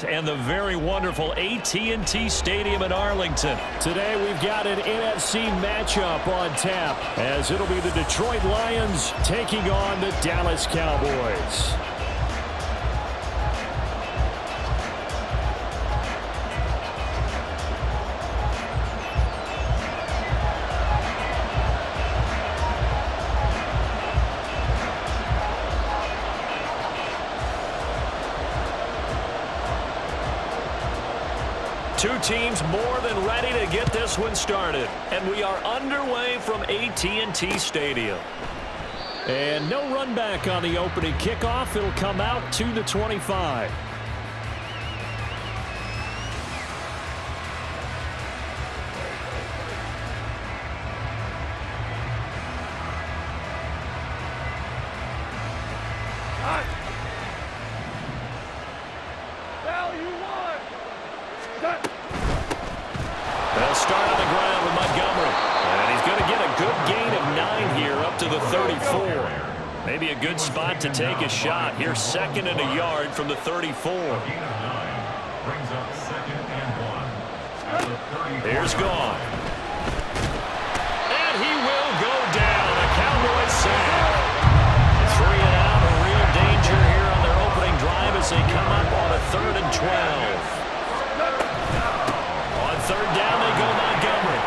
And the very wonderful AT&T Stadium in Arlington. Today we've got an NFC matchup on tap as it'll be the Detroit Lions taking on the Dallas Cowboys. Two teams more than ready to get this one started. And we are underway from AT&T Stadium. And no run back on the opening kickoff. It'll come out to the 25. They'll start on the ground with Montgomery. And he's going to get a good gain of 9 here up to the 34. Maybe a good spot to take a shot. Here's second and a yard from the 34. Here's gone. And he will go down. A Cowboys sack. 3 and out. A real danger here on their opening drive as they come up on a 3rd and 12. Third down, they go Montgomery.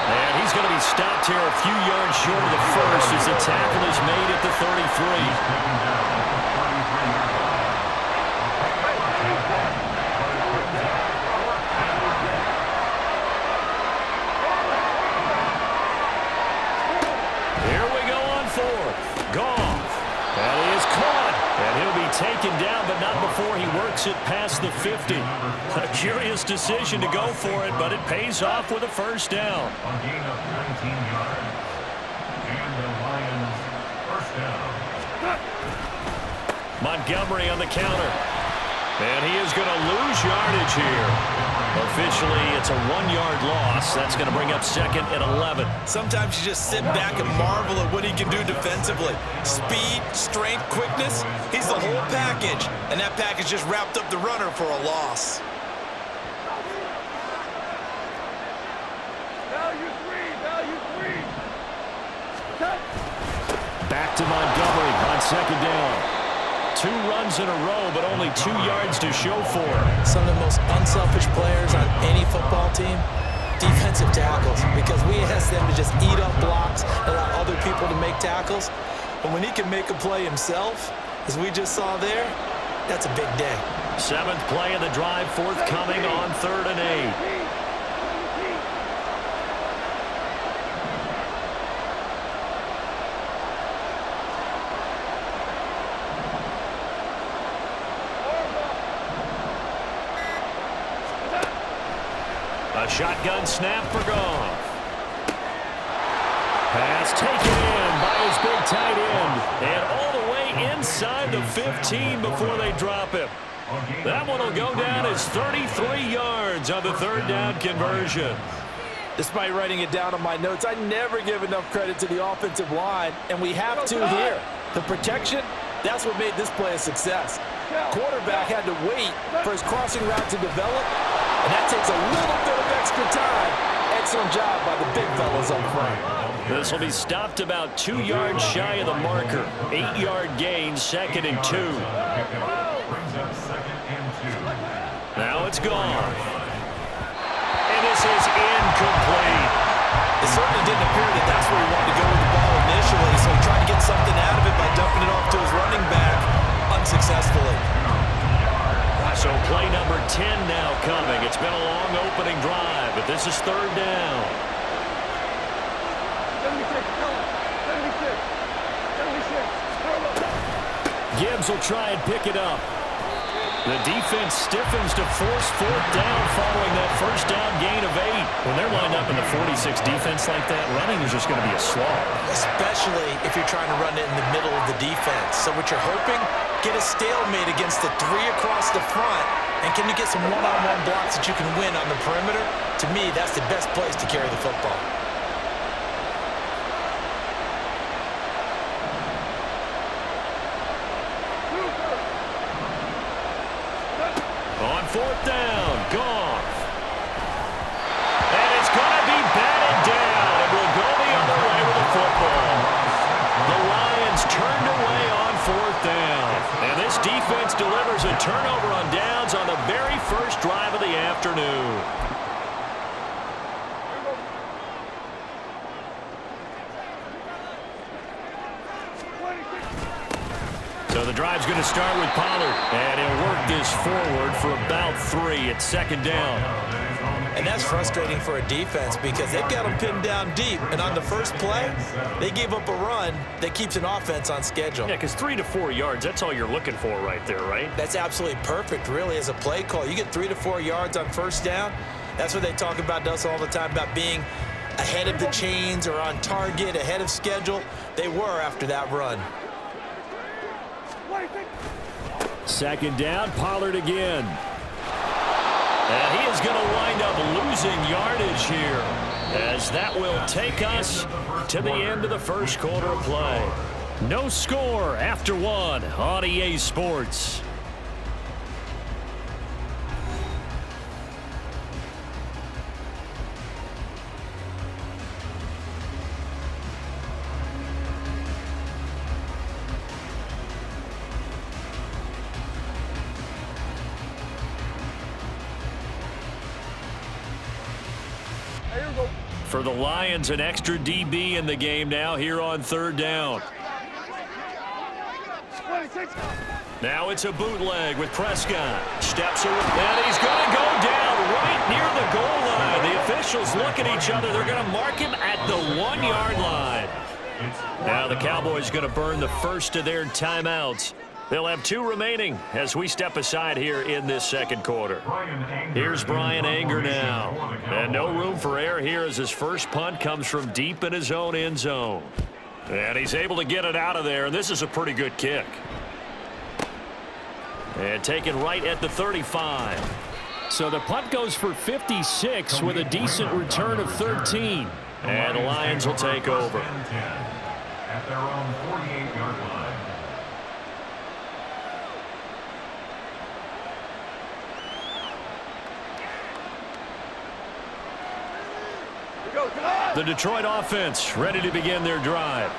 And he's going to be stopped here a few yards short of the first as the tackle is made at the 33. Here we go on 4th. Goff. That is caught. And he'll be taken down, but not before he works it past the 50. A curious decision to go for it, but it pays off with a first down. A gain of 19 yards. And the Lions first down. Montgomery on the counter. And he is going to lose yardage here. Officially, it's a 1-yard loss. That's going to bring up 2nd and 11. Sometimes you just sit back and marvel at what he can do defensively. Speed, strength, quickness. He's the whole package. And that package just wrapped up the runner for a loss. Back to Montgomery on 2nd down. 2 runs in a row, but only 2 yards to show for it. Some of the most unselfish players on any football team, defensive tackles, because we ask them to just eat up blocks, allow other people to make tackles. But when he can make a play himself, as we just saw there, that's a big day. 7th play of the drive, forthcoming on 3rd and 8. A shotgun snap for Goff. Pass taken in by his big tight end. And all the way inside the 15 before they drop him. That one will go down as 33 yards on the 3rd down conversion. Despite writing it down on my notes, I never give enough credit to the offensive line, and we have to here. The protection, that's what made this play a success. Quarterback had to wait for his crossing route to develop, and that takes a little bit of extra time. Excellent job by the big fellas up front. This will be stopped about 2 yards shy of the marker. 8-yard gain, 2nd and 2. Now it's gone. And this is incomplete. It certainly didn't appear that that's where he wanted to go with the ball initially, so he tried to get something out of it by dumping it off to his running back unsuccessfully. So play number 10 now coming. It's been a long opening drive, but this is 3rd down. Gibbs will try and pick it up. The defense stiffens to force 4th down following that first down gain of 8. When they're lined up in the 46 defense like that, running is just going to be a slog. Especially if you're trying to run it in the middle of the defense. So what you're hoping, get a stalemate against the 3 across the front, and can you get some one-on-one blocks that you can win on the perimeter? To me, that's the best place to carry the football. On fourth down. Goff. And it's going to be batted down. And we'll go the other way with the football. The Lions turned away on fourth down. And this defense delivers a turnover on downs on the very first drive of the afternoon. So the drive's going to start with Pollard. And he'll work this forward for about 3 at second down. And that's frustrating for a defense because they've got them pinned down deep. And on the first play, they gave up a run that keeps an offense on schedule. Yeah, because 3 to 4 yards, that's all you're looking for right there, right? That's absolutely perfect, really, as a play call. You get 3 to 4 yards on first down. That's what they talk about us all the time, about being ahead of the chains or on target, ahead of schedule. They were after that run. Second down, Pollard again. And he is going to wind up losing yardage here, as that will take us to the end of the first quarter of play. No score after 1 on EA Sports. For the Lions, an extra DB in the game now here on third down. Now it's a bootleg with Prescott. Steps away, and he's going to go down right near the goal line. The officials look at each other. They're going to mark him at the 1-yard line. Now the Cowboys going to burn the first of their timeouts. They'll have 2 remaining as we step aside here in this second quarter. Here's Brian Anger now. And no room for error here as his first punt comes from deep in his own end zone. And he's able to get it out of there, and this is a pretty good kick. And taken right at the 35. So the punt goes for 56 with a decent return of 13. And the Lions will take over. At their own 48-yard line. The Detroit offense ready to begin their drive.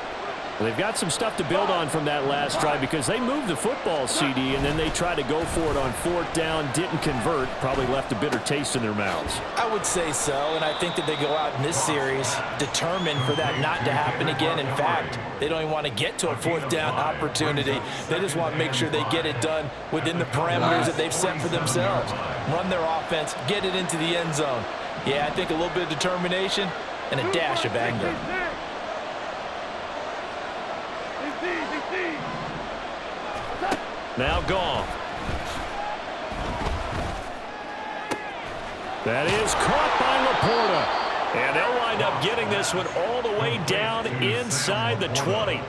They've got some stuff to build on from that last drive because they moved the football, CD, and then they tried to go for it on fourth down, didn't convert, probably left a bitter taste in their mouths. I would say so, and I think that they go out in this series determined for that not to happen again. In fact, they don't even want to get to a fourth down opportunity. They just want to make sure they get it done within the parameters that they've set for themselves. Run their offense, get it into the end zone. Yeah, I think a little bit of determination and a dash of anger. Now Goff. That is caught by Laporta. And they'll wind up getting this one all the way down inside the 20.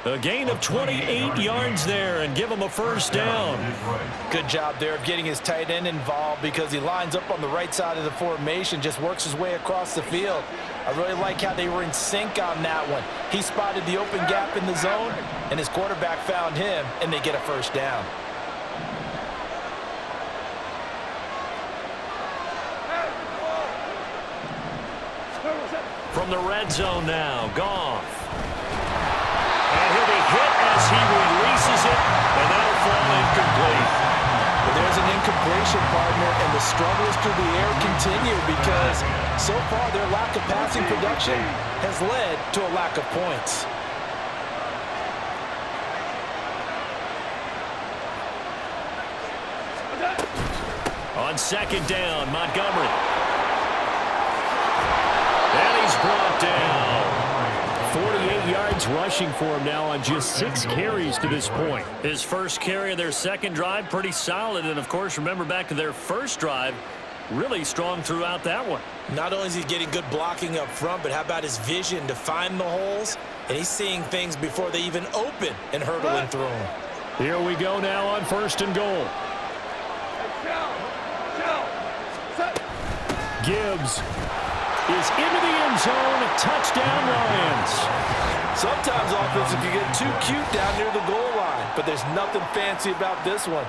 A gain of 28 yards there and give him a first down. Good job there of getting his tight end involved because he lines up on the right side of the formation, just works his way across the field. I really like how they were in sync on that one. He spotted the open gap in the zone, and his quarterback found him, and they get a first down. From the red zone now, Goff. And he'll be hit as he releases it, and that'll fall incomplete. But there's an incompletion, partner, and the struggles through the air continue because so far their lack of passing production has led to a lack of points. On second down, Montgomery. And he's brought down. 48 yards rushing for him now on just 6 carries to this point. His first carry of their second drive, pretty solid. And, of course, remember back to their first drive, really strong throughout that one. Not only is he getting good blocking up front, but how about his vision to find the holes? And he's seeing things before they even open and hurdling through them. Here we go now on first and goal. Gibbs is into the end zone. Touchdown, Lions. Sometimes offenses can get too cute down near the goal line. but there's nothing fancy about this one.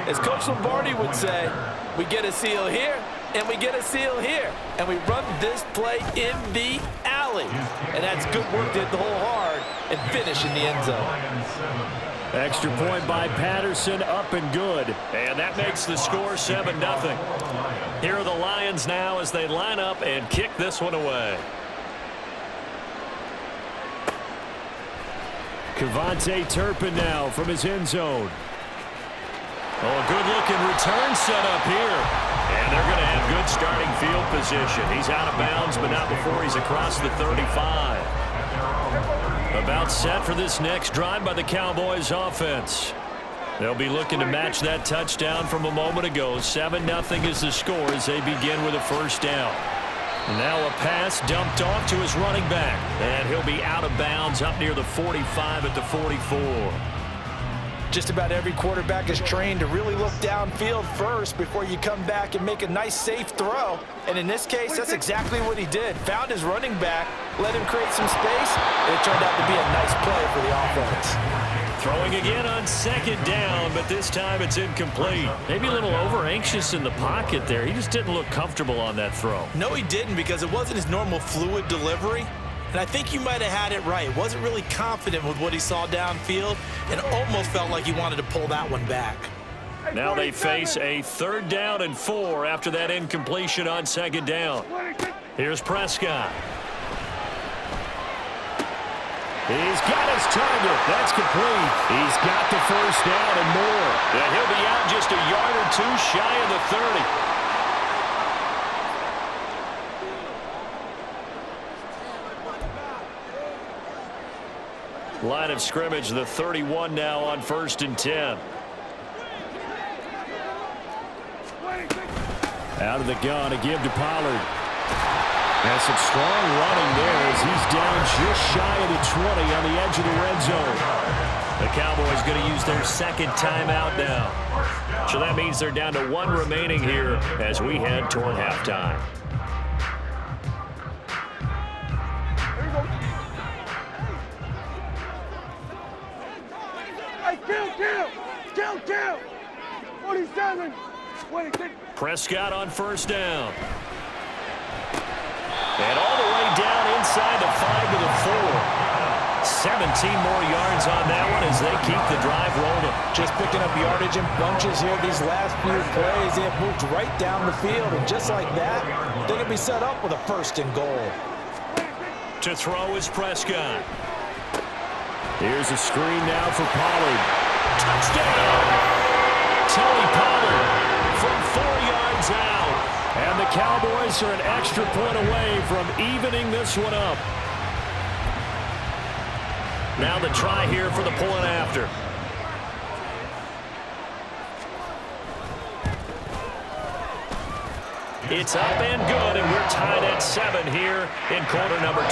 As Coach Lombardi would say, we get a seal here, and we get a seal here. And we run this play in the alley. And that's good work to hit the hole hard and finish in the end zone. Extra point by Patterson, up and good. And that makes the score 7-0. Here are the Lions now as they line up and kick this one away. Kevontae Turpin now from his end zone. Oh, a good-looking return set up here. And they're going to have good starting field position. He's out of bounds, but not before he's across the 35. About set for this next drive by the Cowboys offense. They'll be looking to match that touchdown from a moment ago. 7-0 is the score as they begin with a first down. Now a pass dumped off to his running back. And he'll be out of bounds up near the 45 at the 44. Just about every quarterback is trained to really look downfield first before you come back and make a nice, safe throw. And in this case, that's exactly what he did. Found his running back, let him create some space, and it turned out to be a nice play for the offense. Throwing again on second down, but this time it's incomplete. Maybe a little over-anxious in the pocket there. He just didn't look comfortable on that throw. No, he didn't, because it wasn't his normal fluid delivery. And I think you might have had it right. Wasn't really confident with what he saw downfield and almost felt like he wanted to pull that one back. Now they face a 3rd down and 4 after that incompletion on second down. Here's Prescott. He's got his target. That's complete. He's got the first down and more. And he'll be out just a yard or two shy of the 30. Line of scrimmage, the 31 now on 1st and 10. Out of the gun, a give to Pollard. That's some strong running there as he's down just shy of the 20 on the edge of the red zone. The Cowboys going to use their 2nd timeout now. So that means they're down to 1 remaining here as we head toward halftime. Kill! 47! Prescott on 1st down. And all the way down inside the 5 to the 4. 17 more yards on that one as they keep the drive rolling. Just picking up yardage in bunches here these last few plays. They have moved right down the field, and just like that, they can be set up with a 1st and goal. To throw is Prescott. Here's a screen now for Pollard. Touchdown! Tony Pollard from 4 yards out. And the Cowboys are an extra point away from evening this one up. Now the try here for the point after. It's up and good, and we're tied at 7 here in quarter number 2.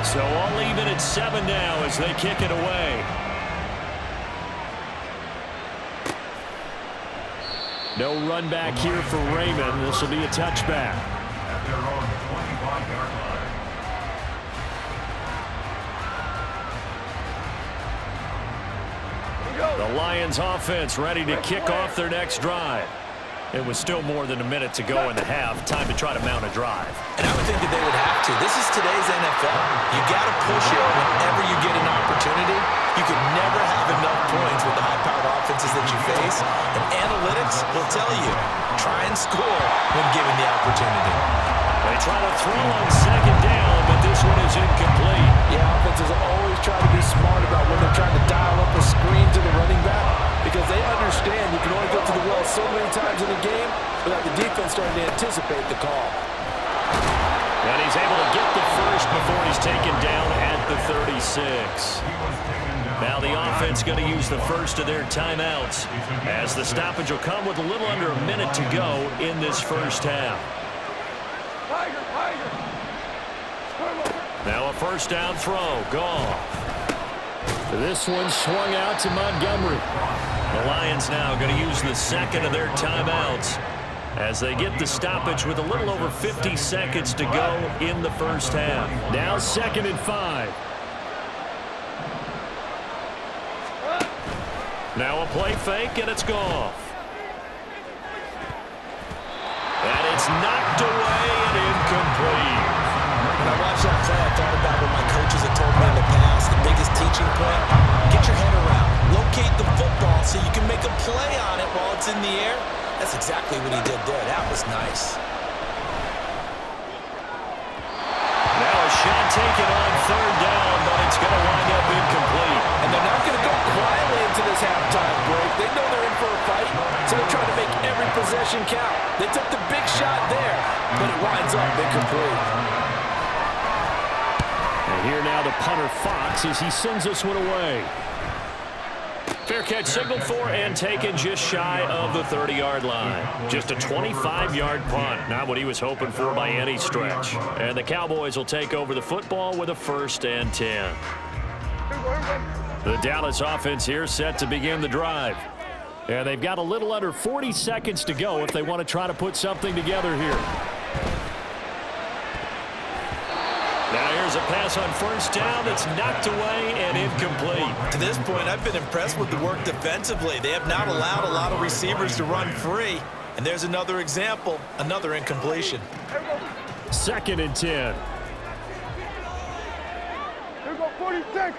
So all even at 7 now as they kick it away. No run back here for Raymond. This will be a touchback. At their own 25-yard line. The Lions offense ready to kick off their next drive. It was still more than a minute to go in the half. Time to try to mount a drive. And I would think that they would have to. This is today's NFL. You got to push it whenever you get an opportunity. You could never have enough points with the high-powered offenses that you face. And analytics will tell you, try and score when given the opportunity. They try to throw on second down, but this one is incomplete. Yeah, offenses always try to be smart about when they're trying to dial up a screen to the running back, because they understand you can only go to the well so many times in a game without the defense starting to anticipate the call. And he's able to get the first before he's taken down at the 36. Now the offense going to use the first of their timeouts as the stoppage will come with a little under a minute to go in this first half. Now a first down throw. Goff. This one swung out to Montgomery. The Lions now going to use the second of their timeouts as they get the stoppage with a little over 50 seconds to go in the first half. Now 2nd and 5. Now a play fake, and it's gone. And it's knocked away and incomplete. When I watched that play, I thought about what my coaches had told me in the past. The biggest teaching point, get your head around. Locate the football so you can make a play on it while it's in the air. That's exactly what he did there. That was nice. Now a shot taken on 3rd down, but it's going to wind up incomplete. And they're not going to go quietly into this halftime break. They know they're in for a fight, so they're trying to make every possession count. They took the big shot there, but it winds up incomplete. And here now the punter Fox as he sends this one away. Fair catch signaled for and taken just shy of the 30-yard line. Just a 25-yard punt. Not what he was hoping for by any stretch. And the Cowboys will take over the football with a 1st and 10. The Dallas offense here set to begin the drive. And they've got a little under 40 seconds to go if they want to try to put something together here. Now here's a pass on 1st down that's knocked away and incomplete. To this point, I've been impressed with the work defensively. They have not allowed a lot of receivers to run free. And there's another example, another incompletion. 2nd and 10. Here go 46.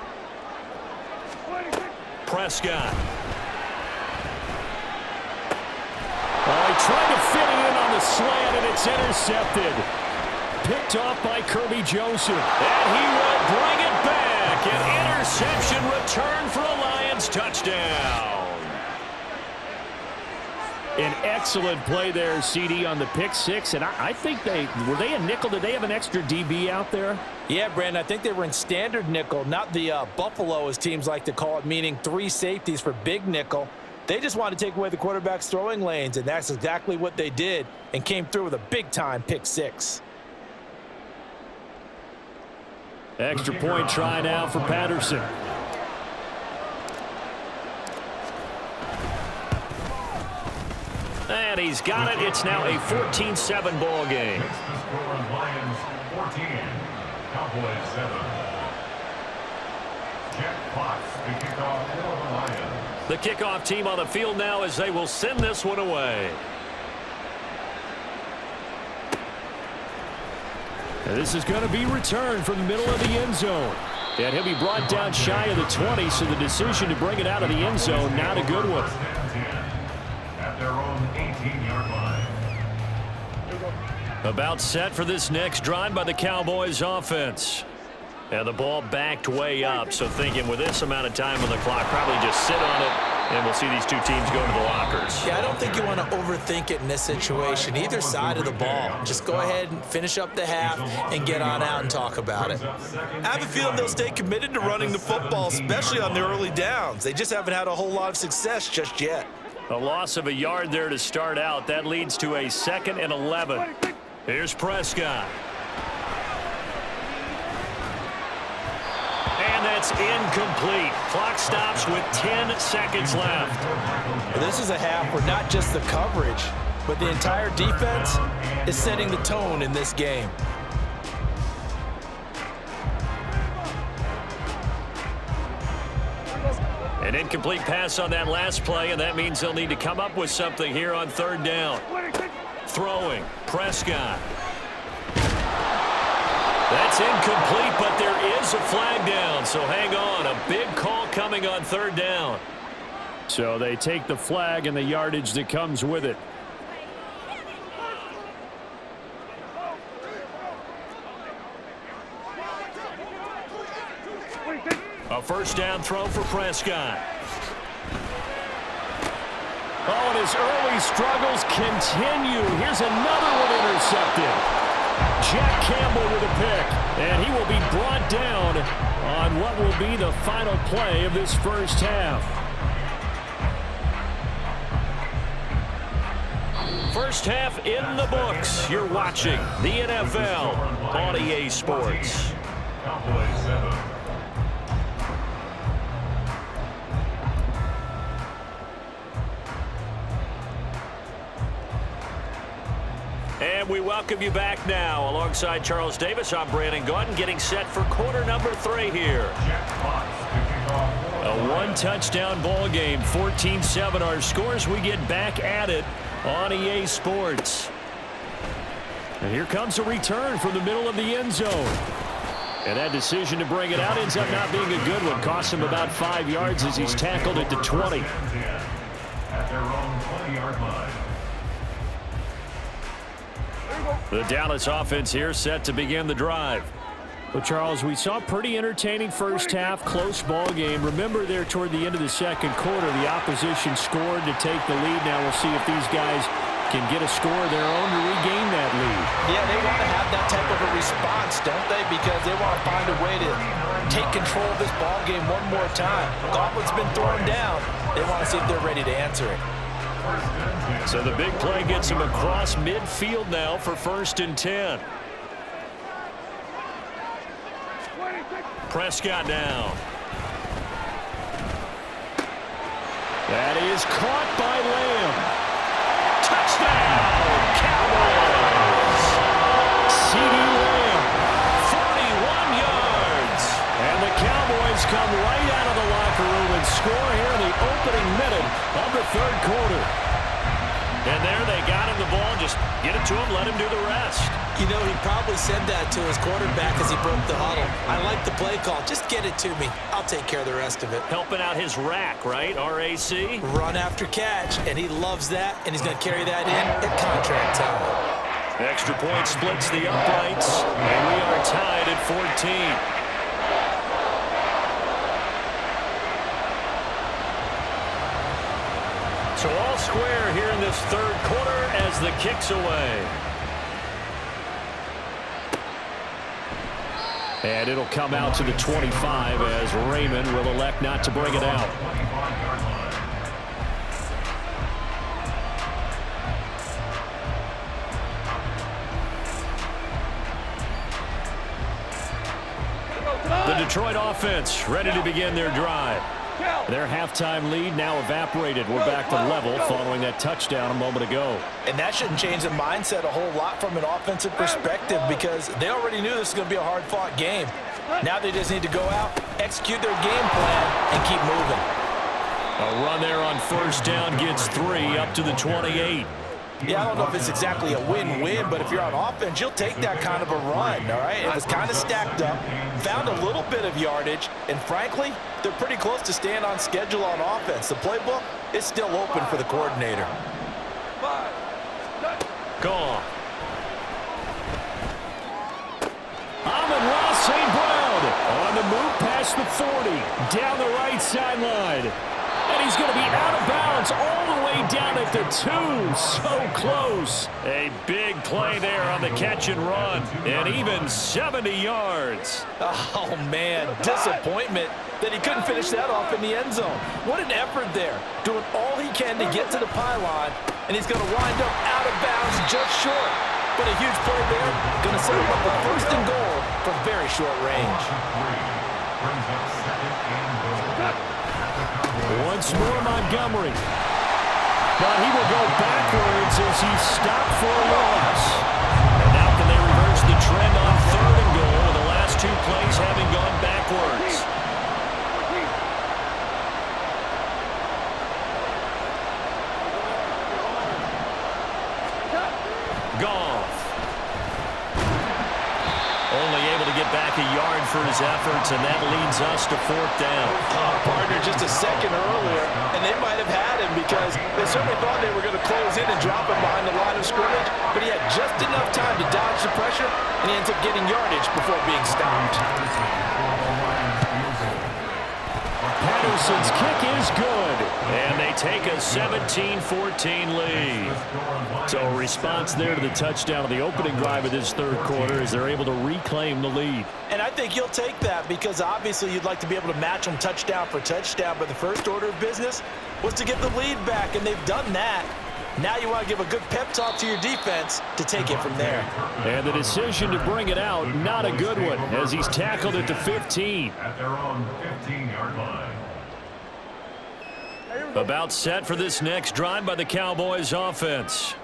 26. Prescott. Oh, he tried to fit it in on the slant, and it's intercepted. Picked off by Kirby Joseph. And he will bring it back. An interception return for a Lions touchdown. An excellent play there, CD, on the pick six. And I think were they a nickel? Did they have an extra DB out there? Yeah, Brandon, I think they were in standard nickel, not the Buffalo, as teams like to call it, meaning 3 safeties for big nickel. They just wanted to take away the quarterback's throwing lanes, and that's exactly what they did and came through with a big-time pick six. Extra point try now for Patterson. And he's got it. It's now a 14-7 ball game. It's the score of Lions 14, Cowboys 7. Jeff Fox to kick off for the Lions. The kickoff team on the field now as they will send this one away. And this is going to be returned from the middle of the end zone. And he'll be brought down shy of the 20, so the decision to bring it out of the end zone, not a good one. At their own 18-yard line. About set for this next drive by the Cowboys offense. And the ball backed way up, so thinking with this amount of time on the clock, probably just sit on it, and we'll see these two teams go to the lockers. Yeah, I don't think you want to overthink it in this situation, either side of the ball. Just go ahead and finish up the half and get on out and talk about it. I have a feeling they'll stay committed to running the football, especially on the early downs. They just haven't had a whole lot of success just yet. A loss of a yard there to start out. That leads to a 2nd and 11. Here's Prescott. And that's incomplete. Clock stops with 10 seconds left. This is a half where not just the coverage, but the entire defense is setting the tone in this game. An incomplete pass on that last play, and that means they'll need to come up with something here on 3rd down. Throwing, Prescott. That's incomplete, but there is a flag down, so hang on. A big call coming on 3rd down. So they take the flag and the yardage that comes with it. A 1st down throw for Prescott. Oh, and his early struggles continue. Here's another one intercepted. Jack Campbell with a pick, and he will be brought down on what will be the final play of this first half. First half in the books. You're watching the NFL on EA Sports. Cowboys 7. And we welcome you back now. Alongside Charles Davis, I'm Brandon Gaudin, getting set for quarter number 3 here. A one-touchdown ball game, 14-7 our scores. We get back at it on EA Sports. And here comes a return from the middle of the end zone. And that decision to bring it out ends up not being a good one. Cost him about 5 yards as he's tackled at the 20. At their own 20-yard line. The Dallas offense here set to begin the drive. Well, Charles, we saw a pretty entertaining first half, close ball game. Remember there toward the end of the second quarter, the opposition scored to take the lead. Now we'll see if these guys can get a score of their own to regain that lead. Yeah, they want to have that type of a response, don't they? Because they want to find a way to take control of this ball game one more time. Gauntlet's been thrown down. They want to see if they're ready to answer it. So the big play gets him across midfield now for 1st and 10. Prescott down. That is caught by Lamb. Touchdown, Cowboys! CeeDee Lamb. 41 yards. And the Cowboys come right out of the locker room and score here in the opening minute of the third quarter. And there they got him the ball. Just get it to him, let him do the rest. You know, he probably said that to his quarterback as he broke the huddle. I like the play call. Just get it to me. I'll take care of the rest of it. Helping out his rack, right? RAC? Run after catch, and he loves that, and he's going to carry that in at contract time. Extra point splits the uprights, and we are tied at 14. So all square here in this third quarter as the kick's away. And it'll come out to the 25 as Raymond will elect not to bring it out. The Detroit offense ready to begin their drive. Their halftime lead now evaporated. We're back to level following that touchdown a moment ago. And that shouldn't change the mindset a whole lot from an offensive perspective because they already knew this was going to be a hard-fought game. Now they just need to go out, execute their game plan, and keep moving. A run there on 1st down gets 3 up to the 28. Yeah, I don't know if it's exactly a win-win, but if you're on offense, you'll take that kind of a run, all right? It was kind of stacked up, found a little bit of yardage, and frankly, they're pretty close to staying on schedule on offense. The playbook is still open for the coordinator. Gone. Amon-Ra St. Brown on the move past the 40, down the right sideline. And he's going to be out of bounds all the way down at the 2. So close. A big play there on the catch and run. And even 70 yards. Oh, man, disappointment that he couldn't finish that off in the end zone. What an effort there. Doing all he can to get to the pylon, and he's going to wind up out of bounds just short. But a huge play there. Going to set him up with 1st and goal from very short range. Once more, Montgomery. But he will go backwards as he's stopped for a loss. And now can they reverse the trend on 3rd and goal with the last 2 plays having gone backwards? Goff. Only able to get back a yard for his efforts, and that leads us to 4th down. Partner just a second earlier, and they might have had him because they certainly thought they were going to close in and drop him behind the line of scrimmage, but he had just enough time to dodge the pressure, and he ends up getting yardage before being stopped. Patterson's kick is good. And they take a 17-14 lead. So a response there to the touchdown of the opening drive of this third quarter as they're able to reclaim the lead. And I think you'll take that because obviously you'd like to be able to match them touchdown for touchdown, but the first order of business was to get the lead back, and they've done that. Now you want to give a good pep talk to your defense to take it from there. And the decision to bring it out, not a good one, as he's tackled at the 15. At their own 15-yard line. About set for this next drive by the Cowboys offense.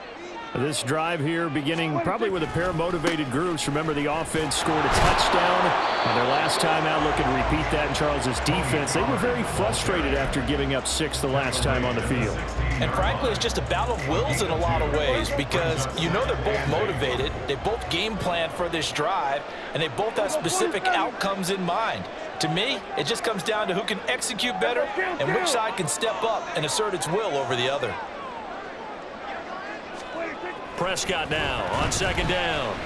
This drive here beginning probably with a pair of motivated groups. Remember, the offense scored a touchdown on their last time out, looking to repeat that in Charles's defense. They were very frustrated after giving up 6 the last time on the field. And frankly, it's just a battle of wills in a lot of ways because you know they're both motivated. They both game plan for this drive, and they both have specific outcomes in mind. To me, it just comes down to who can execute better and which side can step up and assert its will over the other. Prescott now on second down.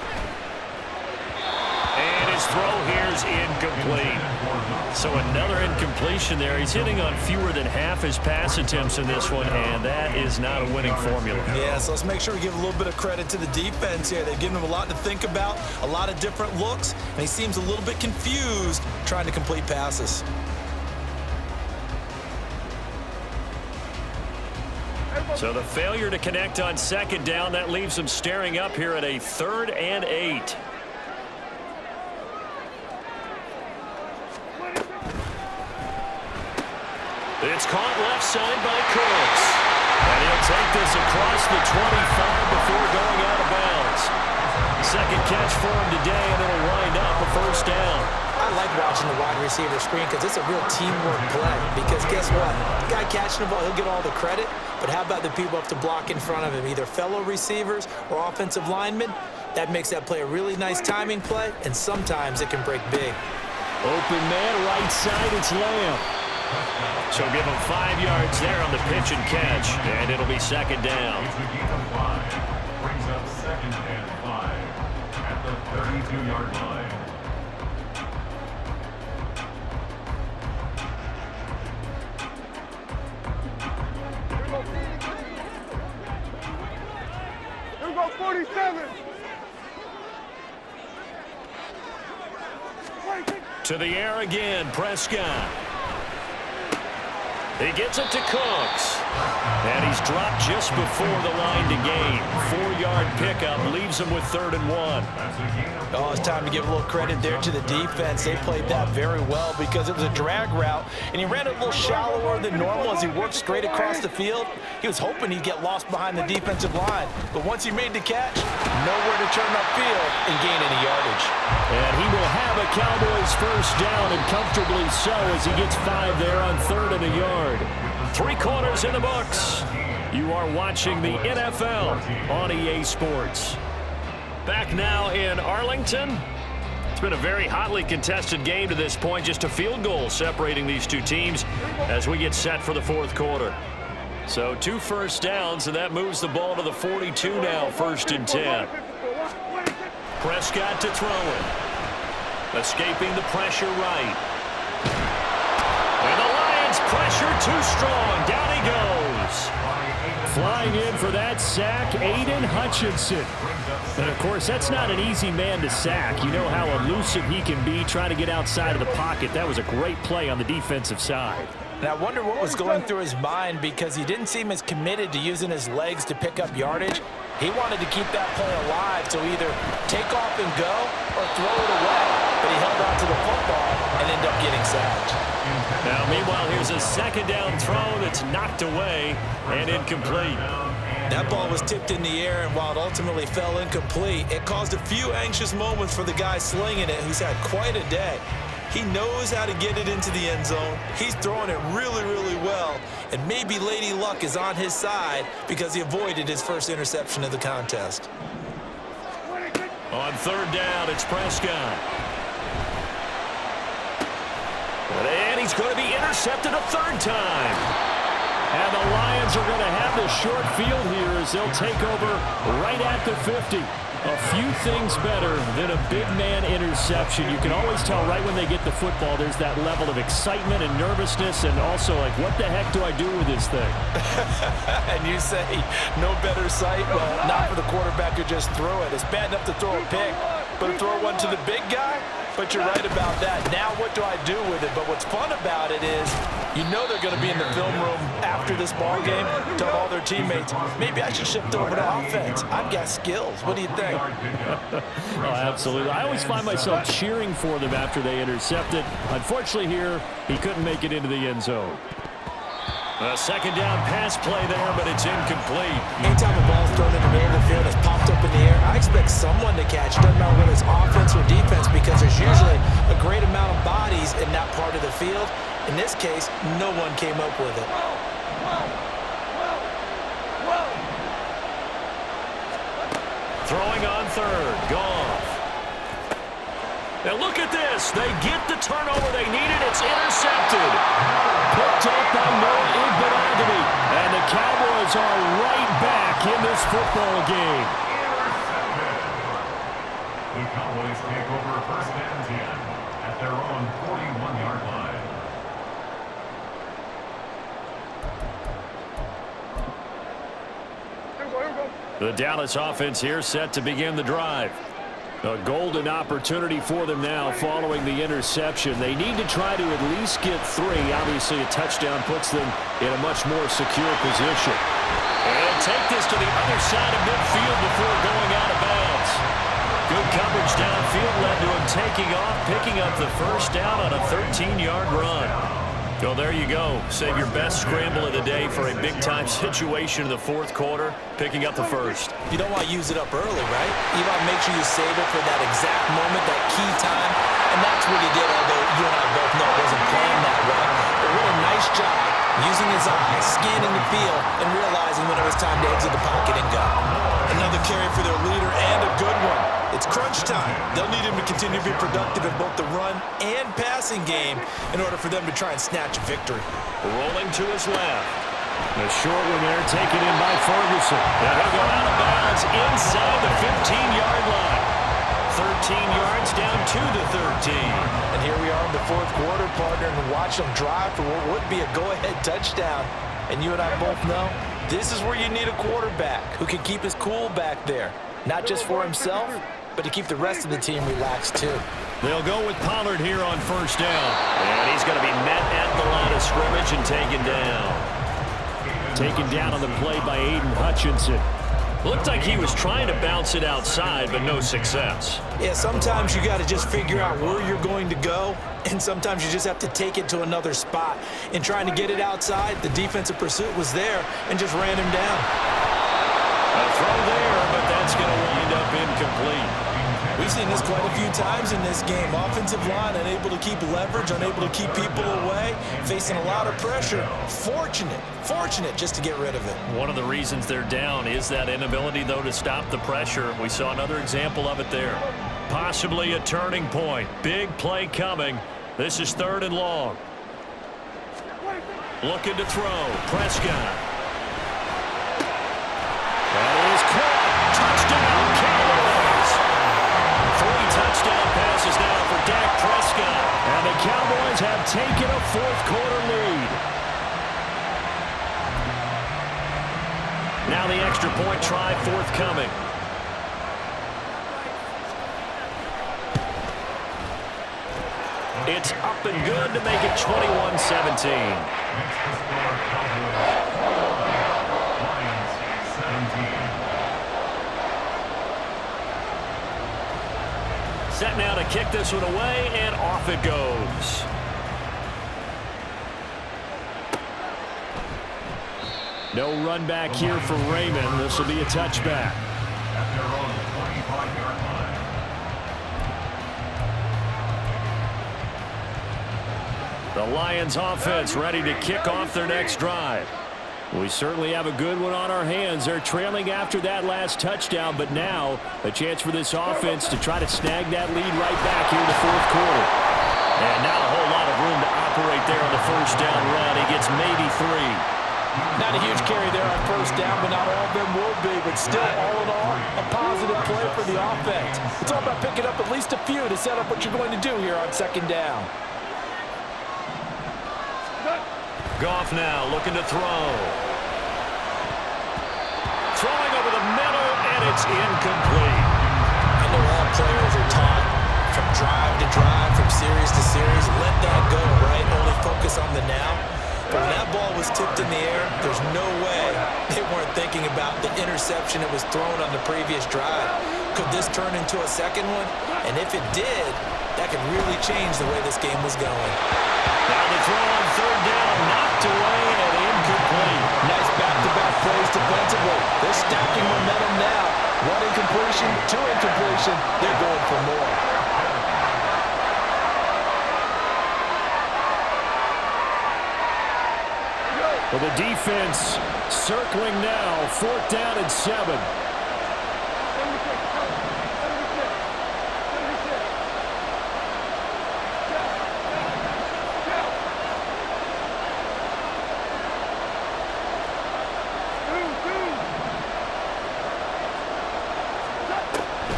And his throw here is incomplete. So another incompletion there. He's hitting on fewer than half his pass attempts in this one, and that is not a winning formula. Yeah, so let's make sure we give a little bit of credit to the defense here. They've given him a lot to think about, a lot of different looks, and he seems a little bit confused trying to complete passes. So the failure to connect on second down, that leaves him staring up here at a 3rd and 8. It's caught left side by Cooks. And he'll take this across the 25 before going out of bounds. Second catch for him today, and it'll wind up a first down. I like watching the wide receiver screen because it's a real teamwork play. Because guess what? The guy catching the ball, he'll get all the credit. But how about the people who have to block in front of him, either fellow receivers or offensive linemen? That makes that play a really nice timing play, and sometimes it can break big. Open man, right side, it's Lamb. So give him 5 yards there on the pitch and catch, and it'll be second down. Brings up 2nd and 5 at the 32-yard line. Here we go, 47. To the air again, Prescott. He gets it to Cooks. And he's dropped just before the line to gain. 4-yard pickup leaves him with 3rd and 1. Oh, it's time to give a little credit there to the defense. They played that very well because it was a drag route, and he ran it a little shallower than normal as he worked straight across the field. He was hoping he'd get lost behind the defensive line, but once he made the catch, nowhere to turn upfield and gain any yardage. And he will have a Cowboys first down, and comfortably so, as he gets 5 there on 3rd and a yard. 3 quarters in the books. You are watching the NFL on EA Sports. Back now in Arlington. It's been a very hotly contested game to this point. Just a field goal separating these two teams as we get set for the 4th quarter. So 2 first downs, and that moves the ball to the 42 now, 1st and 10. Prescott to throw it. Escaping the pressure right. And the Lions pressure too strong. Down he goes. Flying in for that sack, Aiden Hutchinson. And, of course, that's not an easy man to sack. You know how elusive he can be trying to get outside of the pocket. That was a great play on the defensive side. And I wonder what was going through his mind because he didn't seem as committed to using his legs to pick up yardage. He wanted to keep that play alive, so either take off and go or throw it away. But he held on to the football and ended up getting sacked. Now, meanwhile, here's a 2nd down throw that's knocked away and incomplete. That ball was tipped in the air, and while it ultimately fell incomplete, it caused a few anxious moments for the guy slinging it, who's had quite a day. He knows how to get it into the end zone. He's throwing it really, really well, and maybe Lady Luck is on his side because he avoided his first interception of the contest. On 3rd down, it's Prescott. And he's going to be intercepted a 3rd time. And the Lions are going to have the short field here as they'll take over right at the 50. A few things better than a big man interception. You can always tell right when they get the football, there's that level of excitement and nervousness, and also like, what the heck do I do with this thing? And you say no better sight? Well, not for the quarterback who just threw it. It's bad enough to throw a pick, but to throw one to the big guy? But you're right about that. Now what do I do with it? But what's fun about it is you know they're going to be in the film room after this ball game, tell all their teammates, maybe I should shift over to offense. I've got skills. What do you think? Oh, absolutely. I always find myself cheering for them after they intercept it. Unfortunately here, he couldn't make it into the end zone. A second down pass play there, but it's incomplete. Anytime a ball's thrown in the middle of the field, it's popped up in the air, I expect someone to catch it. Doesn't matter whether it's offense or defense, because there's usually a great amount of bodies in that part of the field. In this case, no one came up with it. Throwing on third. Goff. Now look at this. They get the turnover they needed. It's intercepted. Picked up by Noah Igbenogany. And the Cowboys are right back in this football game. The Cowboys take over first and 10 at their own 41-yard line. The Dallas offense here set to begin the drive. A golden opportunity for them now following the interception. They need to try to at least get 3. Obviously, a touchdown puts them in a much more secure position. And take this to the other side of midfield before going out of bounds. Good coverage downfield led to him taking off, picking up the first down on a 13-yard run. Well, there you go. Save your best scramble of the day for a big-time situation in the fourth quarter, picking up the first. You don't want to use it up early, right? You want to make sure you save it for that exact moment, that key time. And that's what he did, although you and I both know it wasn't playing that way. But what a nice job using his eyes, scanning the field, and realizing when it was time to exit the pocket and go. Another carry for their leader, and a good one. It's crunch time. They'll need him to continue to be productive in both the run and passing game in order for them to try and snatch a victory. Rolling to his left. The short one there taken in by Ferguson. And he'll go out of bounds inside the 15-yard line. 13 yards down to the 13. And here we are in the fourth quarter, partner, and watch them drive for what would be a go-ahead touchdown. And you and I both know this is where you need a quarterback who can keep his cool back there. Not just for himself, but to keep the rest of the team relaxed too. They'll go with Pollard here on first down. And he's going to be met at the line of scrimmage and taken down. Taken down on the play by Aiden Hutchinson. Looked like he was trying to bounce it outside, but no success. Yeah, sometimes you got to just figure out where you're going to go, and sometimes you just have to take it to another spot. In trying to get it outside, the defensive pursuit was there and just ran him down. A throw there, but that's going to wind up incomplete. We've seen this quite a few times in this game. Offensive line unable to keep leverage, unable to keep people away, facing a lot of pressure. Fortunate just to get rid of it. One of the reasons they're down is that inability, though, to stop the pressure. We saw another example of it there. Possibly a turning point. Big play coming. This is 3rd and long. Looking to throw. Prescott. That is caught. Touchdown, Cowboys. 3 touchdown passes now for Dak Prescott. And the Cowboys have taken a fourth-quarter lead. Now the extra point try forthcoming. It's up and good to make it 21-17. Set now to kick this one away, and off it goes. No run back here for Raymond. This will be a touchback. At their own 25-yard line. The Lions offense ready to kick off their next drive. We certainly have a good one on our hands. They're trailing after that last touchdown, but now a chance for this offense to try to snag that lead right back here in the fourth quarter. And not a whole lot of room to operate there on the first down run. He gets maybe 3. Not a huge carry there on first down, but not all of them will be. But still, all in all, a positive play for the offense. It's all about picking up at least a few to set up what you're going to do here on second down. Goff now looking to throw. Throwing over the middle, and it's incomplete. I know all players are taught from drive to drive, from series to series. Let that go, right? Only focus on the now. But when that ball was tipped in the air, there's no way they weren't thinking about the interception that was thrown on the previous drive. Could this turn into a second one? And if it did, that could really change the way this game was going. Now the throw on third down, knocked away and incomplete. plays defensively. They're stacking momentum now. One incompletion, two incompletion. They're going for more. Well, the defense circling now. 4th down and 7.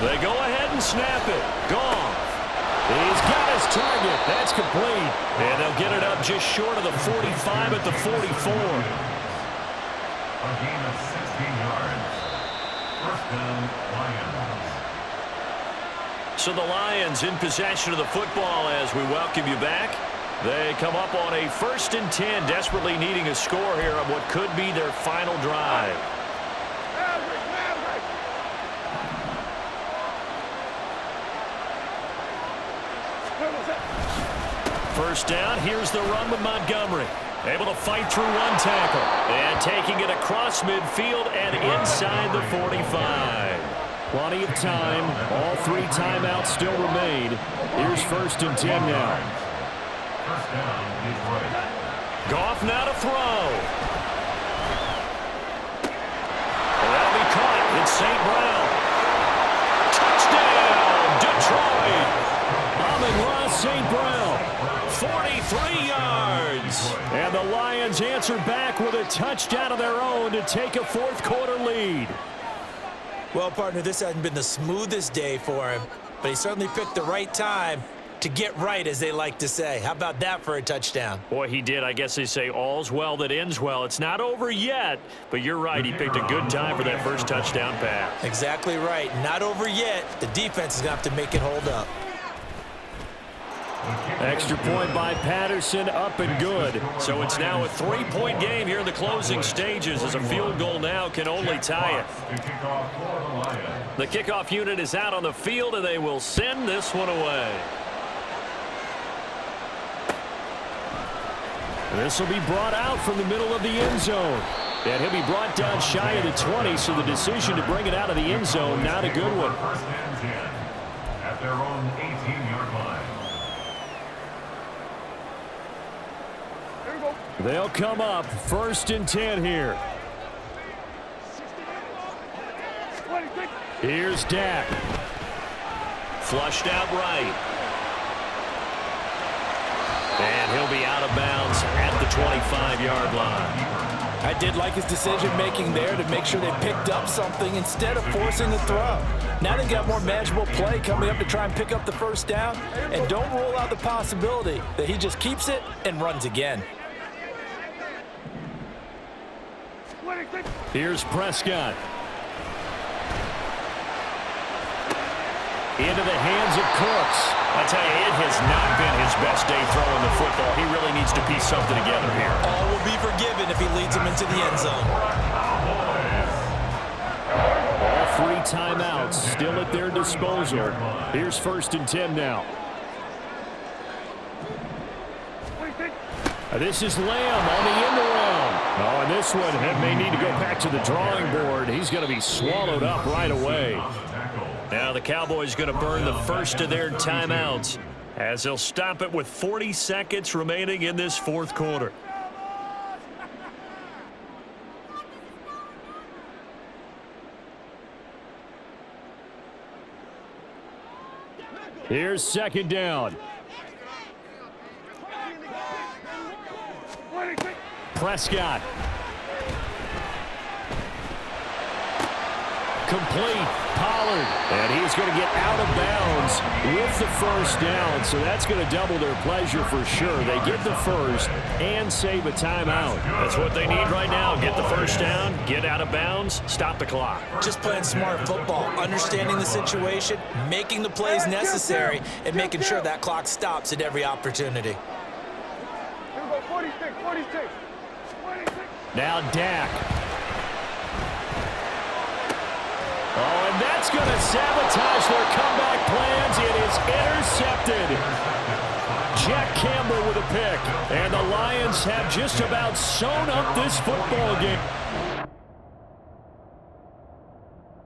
They go ahead and snap it. Goff. He's got his target. That's complete. And they'll get it up just short of the 45 at the 44. A gain of 16 yards. First down, Lions. So the Lions in possession of the football as we welcome you back. They come up on a 1st and 10, desperately needing a score here on what could be their final drive. First down, here's the run with Montgomery. Able to fight through one tackle. And taking it across midfield and inside the 45. Plenty of time. All 3 timeouts still remain. Here's 1st and 10 now. First down, Detroit. Goff now to throw. That'll be caught. It's St. Brown. Touchdown, Detroit. Amon-Ra St. Brown. 43 yards. And the Lions answer back with a touchdown of their own to take a 4th quarter lead. Well, partner, this hasn't been the smoothest day for him, but he certainly picked the right time to get right, as they like to say. How about that for a touchdown? Boy, he did. I guess they say all's well that ends well. It's not over yet, but you're right. He picked a good time for that first touchdown pass. Exactly right. Not over yet. The defense is going to have to make it hold up. Extra point by Patterson, up and good. So it's now a 3-point game here in the closing stages as a field goal now can only tie it. The kickoff unit is out on the field, and they will send this one away. This will be brought out from the middle of the end zone. And he'll be brought down shy of the 20, so the decision to bring it out of the end zone, not a good one. First and 10 at their own 18-yard line. They'll come up 1st and 10 here. Here's Dak. Flushed out right. And he'll be out of bounds at the 25-yard line. I did like his decision-making there to make sure they picked up something instead of forcing the throw. Now they got more manageable play coming up to try and pick up the first down, and don't rule out the possibility that he just keeps it and runs again. Here's Prescott. Into the hands of Cooks. I tell you, it has not been his best day throwing the football. He really needs to piece something together here. All will be forgiven if he leads them into the end zone. All 3 timeouts still at their disposal. Here's 1st and 10 now. This is Lamb on the end around. Oh, and this one may need to go back to the drawing board. He's going to be swallowed up right away. Now the Cowboys going to burn the first of their timeouts as they'll stop it with 40 seconds remaining in this 4th quarter. Here's 2nd down. Prescott. Complete. Pollard. And he's going to get out of bounds with the first down. So that's going to double their pleasure for sure. They get the first and save a timeout. That's what they need right now. Get the first down, get out of bounds, stop the clock. Just playing smart football, understanding the situation, making the plays necessary, and making sure that clock stops at every opportunity. Here we go, 46, 46. Now Dak. Oh, and that's going to sabotage their comeback plans. It is intercepted. Jack Campbell with a pick. And the Lions have just about sewn up this football game.